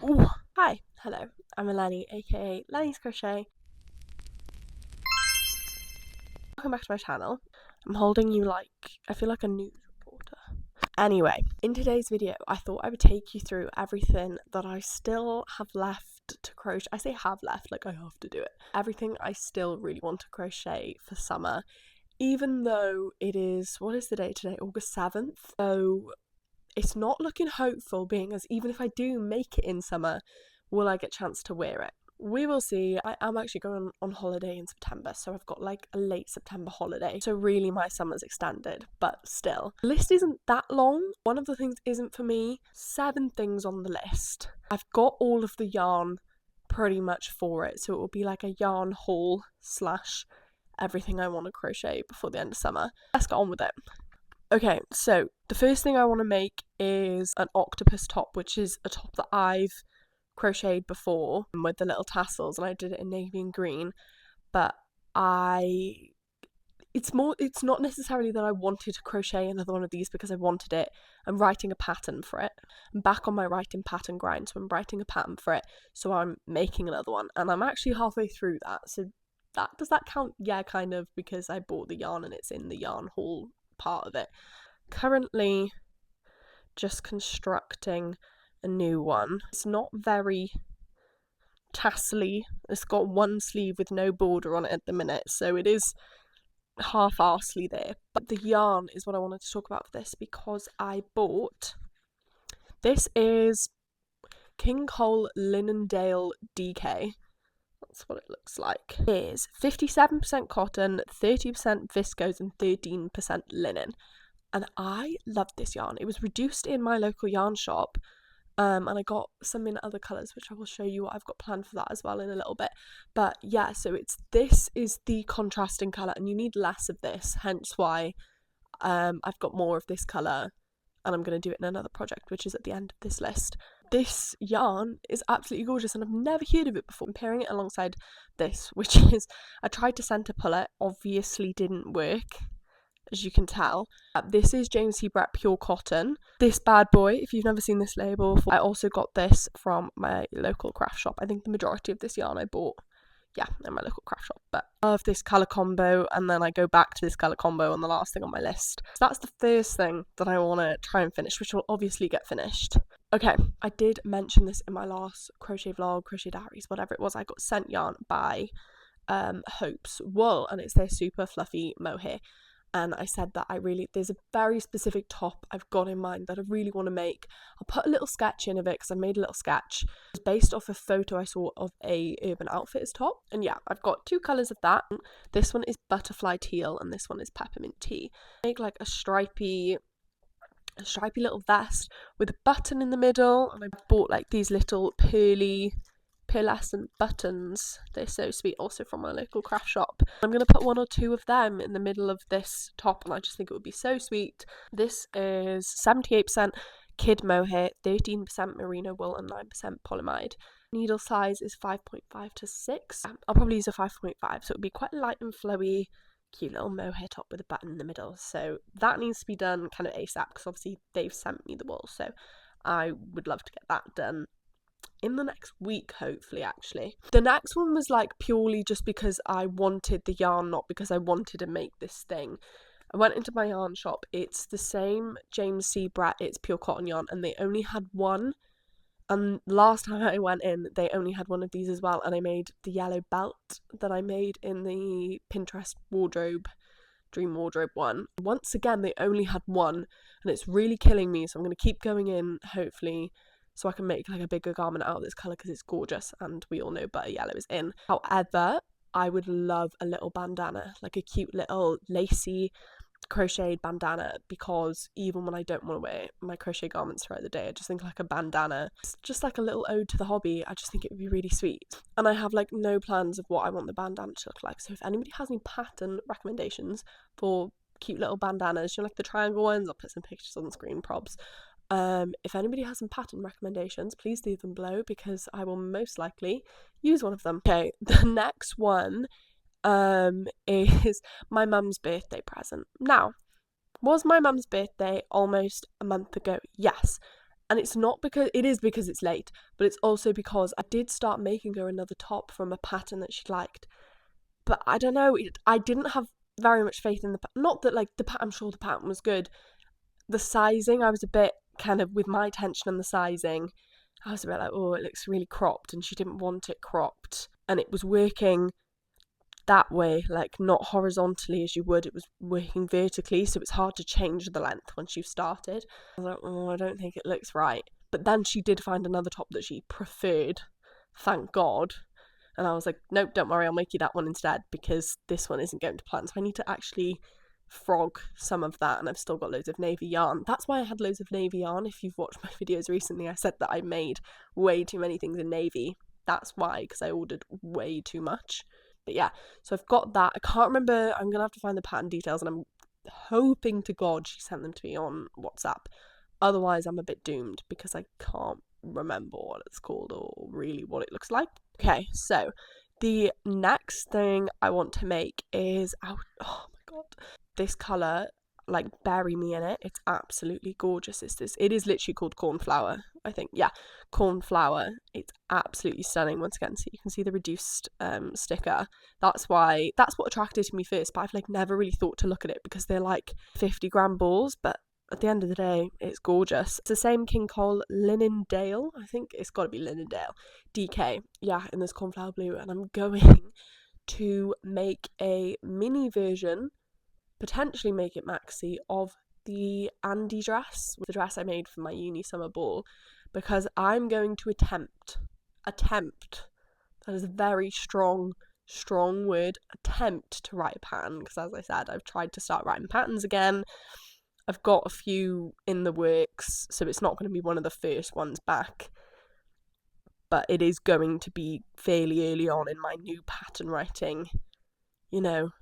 Ooh. Hi, hello, I'm Eleni, aka Lenny's Crochet. Welcome back to my channel. I'm holding you like, I feel like a news reporter. Anyway, in today's video, I thought I would take you through everything that I still have left to crochet. I say have left, like I have to do it. Everything I still really want to crochet for summer, even though it is, what is the date today? August 7th. So it's not looking hopeful, being as even if I do make it in summer, will I get a chance to wear it? We will see. I am actually going on holiday in September, so I've got like a late September holiday. So really my summer's extended, but still. The list isn't that long. One of the things isn't for me. 7 things on the list. I've got all of the yarn pretty much for it, so it will be like a yarn haul slash everything I want to crochet before the end of summer. Let's get on with it. Okay, so the first thing I want to make is an octopus top, which is a top that I've crocheted before with the little tassels, and I did it in navy and green. But it's not necessarily that I wanted to crochet another one of these because I wanted it. I'm writing a pattern for it. I'm back on my writing pattern grind, so I'm writing a pattern for it, so I'm making another one, and I'm actually halfway through that. So does that count? Yeah, kind of, because I bought the yarn and it's in the yarn haul part of it. Currently just constructing a new one. It's not very tassely. It's got one sleeve with no border on it at the minute, so it is half-arsely there. But the yarn is what I wanted to talk about for this, because I bought, this is King Cole Linendale DK. That's what it looks like. It is 57% cotton, 30% viscose and 13% linen. And I loved this yarn. It was reduced in my local yarn shop, and I got some in other colours, which I will show you what I've got planned for that as well in a little bit. But yeah, so this is the contrasting colour, and you need less of this, hence why I've got more of this colour, and I'm going to do it in another project, which is at the end of this list. This yarn is absolutely gorgeous, and I've never heard of it before. I'm pairing it alongside this, which is, I tried to centre pull it, obviously didn't work, as you can tell. This is James C. Brett Pure Cotton. This bad boy, if you've never seen this label before, I also got this from my local craft shop. I think the majority of this yarn I bought, yeah, in my local craft shop. But I love this colour combo, and then I go back to this colour combo on the last thing on my list. So that's the first thing that I want to try and finish, which will obviously get finished. Okay, I did mention this in my last crochet vlog, crochet diaries, whatever it was. I got sent yarn by Hope's Wool, and it's their super fluffy mohair. And I said that there's a very specific top I've got in mind that I really want to make. I'll put a little sketch in of it, because I made a little sketch. It's based off a photo I saw of a Urban Outfitters top. And yeah, I've got 2 colours of that. This one is butterfly teal and this one is peppermint tea. Make like a stripy little vest with a button in the middle, and I bought like these little pearlescent buttons. They're so sweet, also from my local craft shop. I'm going to put 1 or 2 of them in the middle of this top, and I just think it would be so sweet. This is 78% kid mohair, 13% merino wool and 9% polyamide. Needle size is 5.5 to 6. I'll probably use a 5.5, so it would be quite light and flowy, cute little mohair top with a button in the middle. So that needs to be done kind of ASAP, because obviously they've sent me the wool, so I would love to get that done in the next week, hopefully. Actually, the next one was like purely just because I wanted the yarn, not because I wanted to make this thing. I went into my yarn shop. It's the same James C. Brett, it's pure cotton yarn, and they only had one. And last time I went in, they only had one of these as well, and I made the yellow belt that I made in the Pinterest dream wardrobe one. Once again, they only had one, and it's really killing me, so I'm going to keep going in, hopefully, so I can make like a bigger garment out of this colour, because it's gorgeous, and we all know butter yellow is in. However, I would love a little bandana, like a cute little lacy crocheted bandana, because even when I don't want to wear my crochet garments throughout the day, I just think like a bandana, it's just like a little ode to the hobby. I just think it would be really sweet, and I have like no plans of what I want the bandana to look like. So if anybody has any pattern recommendations for cute little bandanas, you know, like the triangle ones, I'll put some pictures on the screen, probs. If anybody has some pattern recommendations, please leave them below, because I will most likely use one of them. Okay, the next one is my mum's birthday present. Now, was my mum's birthday almost a month ago? Yes. And it's not because, it is because it's late, but it's also because I did start making her another top from a pattern that she liked. But I don't know, I didn't have very much faith in the, not that like I'm sure the pattern was good. The sizing, I was a bit kind of, with my attention and the sizing, I was a bit like, oh, it looks really cropped, and she didn't want it cropped. And it was working that way, like not horizontally as you would, it was working vertically, so it's hard to change the length once you've started. I was like, oh, I don't think it looks right. But then she did find another top that she preferred, thank God. And I was like, nope, don't worry, I'll make you that one instead, because this one isn't going to plan. So I need to actually frog some of that, and I've still got loads of navy yarn. That's why I had loads of navy yarn. If you've watched my videos recently, I said that I made way too many things in navy. That's why, because I ordered way too much. But yeah, so I've got that. I can't remember, I'm gonna have to find the pattern details, and I'm hoping to God she sent them to me on WhatsApp. Otherwise I'm a bit doomed, because I can't remember what it's called or really what it looks like. Okay, so the next thing I want to make is, oh my god, this colour, like, bury me in it. It's absolutely gorgeous. It is literally called cornflower, I think. Yeah, cornflower. It's absolutely stunning. Once again, so you can see the reduced sticker. That's what attracted me first, but I've like never really thought to look at it, because they're like 50-gram balls, but at the end of the day, it's gorgeous. It's the same King Cole Linendale. I think it's got to be Linendale. DK. Yeah, in this cornflower blue. And I'm going to make a mini version, potentially make it maxi, of the Andy dress, the dress I made for my uni summer ball, because I'm going to attempt, that is a very strong word, attempt to write a pattern, because as I said, I've tried to start writing patterns again. I've got a few in the works, so it's not going to be one of the first ones back, but it is going to be fairly early on in my new pattern writing,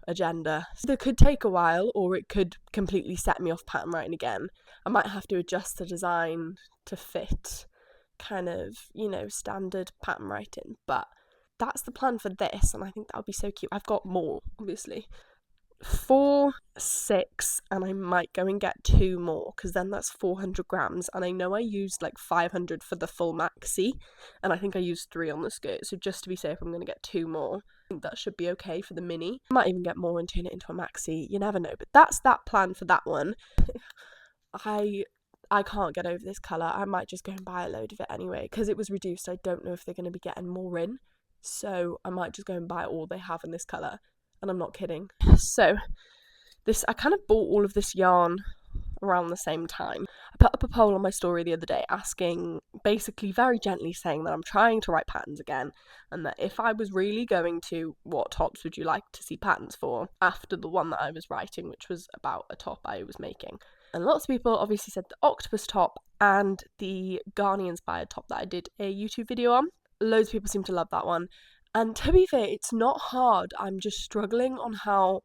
agenda. So it could take a while, or it could completely set me off pattern writing again. I might have to adjust the design to fit kind of, standard pattern writing, but that's the plan for this, and I think that would be so cute. I've got more, obviously. 4, 6, and I might go and get 2 more, because then that's 400 grams, and I know I used like 500 for the full maxi, and I think I used 3 on the skirt, so just to be safe, I'm going to get 2 more. I think that should be okay for the mini. I might even get more and turn it into a maxi, you never know, but that's that plan for that one. I can't get over this colour. I might just go and buy a load of it anyway, because it was reduced. I don't know if they're going to be getting more in, so I might just go and buy all they have in this colour. And I'm not kidding. So I kind of bought all of this yarn around the same time. I put up a poll on my story the other day asking, basically very gently saying that I'm trying to write patterns again, and that if I was really going to, what tops would you like to see patterns for after the one that I was writing, which was about a top I was making. And lots of people obviously said the octopus top and the Garni inspired top that I did a YouTube video on. Loads of people seem to love that one. And to be fair, it's not hard. I'm just struggling on how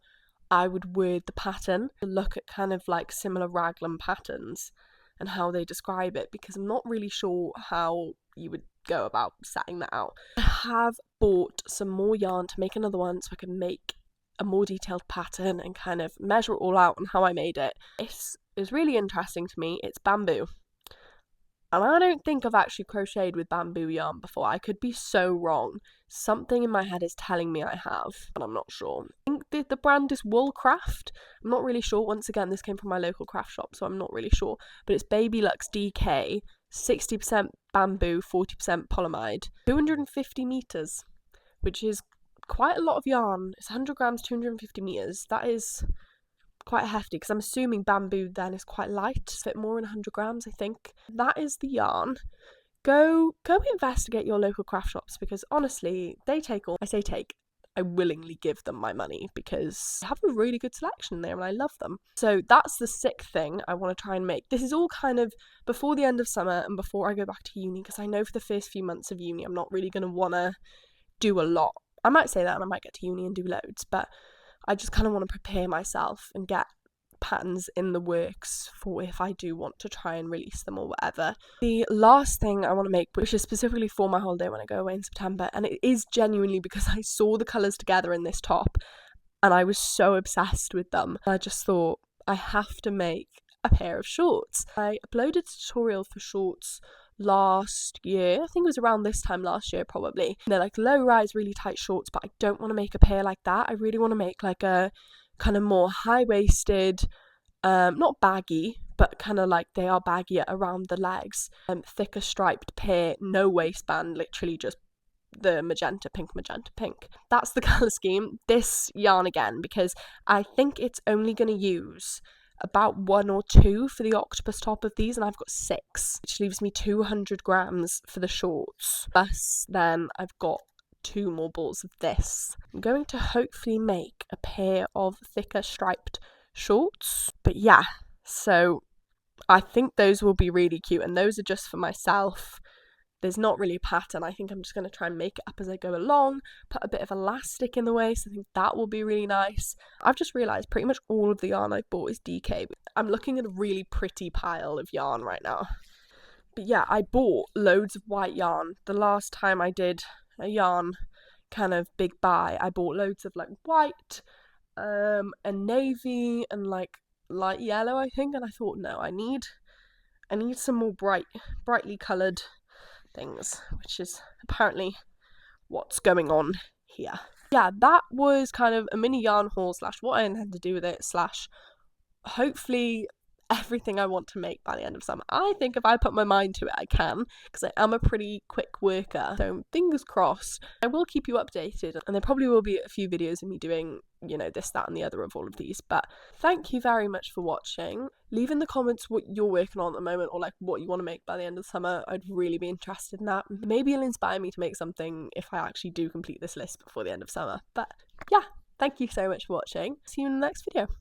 I would word the pattern, look at kind of like similar raglan patterns and how they describe it, because I'm not really sure how you would go about setting that out. I have bought some more yarn to make another one, so I can make a more detailed pattern and kind of measure it all out and how I made it. This is really interesting to me. It's bamboo. And I don't think I've actually crocheted with bamboo yarn before. I could be so wrong. Something in my head is telling me I have, but I'm not sure. I think the brand is Woolcraft. I'm not really sure. Once again, this came from my local craft shop, so I'm not really sure. But it's Baby Luxe DK, 60% bamboo, 40% polyamide, 250 meters, which is quite a lot of yarn. It's 100 grams, 250 meters. That is quite hefty, because I'm assuming bamboo then is quite light, fit more in 100 grams, I think. That is the yarn. Go investigate your local craft shops, because honestly, I willingly give them my money, because they have a really good selection there and I love them. So that's the 6th thing I want to try and make. This is all kind of before the end of summer and before I go back to uni, because I know for the first few months of uni I'm not really going to want to do a lot. I might say that and I might get to uni and do loads, but I just kind of want to prepare myself and get patterns in the works for if I do want to try and release them or whatever. The last thing I want to make, which is specifically for my holiday when I go away in September, and it is genuinely because I saw the colours together in this top and I was so obsessed with them. I just thought I have to make a pair of shorts. I uploaded a tutorial for shorts last year. I think it was around this time last year probably. And they're like low rise, really tight shorts, but I don't want to make a pair like that. I really want to make like a kind of more high-waisted, not baggy, but kind of like they are baggy around the legs, thicker striped pair, no waistband, literally just the magenta pink. That's the colour scheme. This yarn again, because I think it's only going to use about 1 or 2 for the octopus top of these, and I've got 6, which leaves me 200 grams for the shorts. Plus then I've got 2 more balls of this. I'm going to hopefully make a pair of thicker striped shorts. But yeah, so I think those will be really cute, and those are just for myself. There's not really a pattern. I think I'm just going to try and make it up as I go along, put a bit of elastic in the waist. I think that will be really nice. I've just realised pretty much all of the yarn I bought is DK. I'm looking at a really pretty pile of yarn right now. But yeah, I bought loads of white yarn. The last time I did a yarn kind of big buy, I bought loads of like white, and navy, and like light yellow, I think. And I thought, no, I need some more brightly coloured things, which is apparently what's going on here. Yeah, that was kind of a mini yarn haul slash what I intend to do with it slash hopefully everything I want to make by the end of summer. I think if I put my mind to it, I can, because I am a pretty quick worker. So fingers crossed. I will keep you updated, and there probably will be a few videos of me doing, you know, this, that, and the other of all of these. But thank you very much for watching. Leave in the comments what you're working on at the moment, or like what you want to make by the end of the summer. I'd really be interested in that. Maybe it'll inspire me to make something if I actually do complete this list before the end of summer. But yeah, thank you so much for watching. See you in the next video.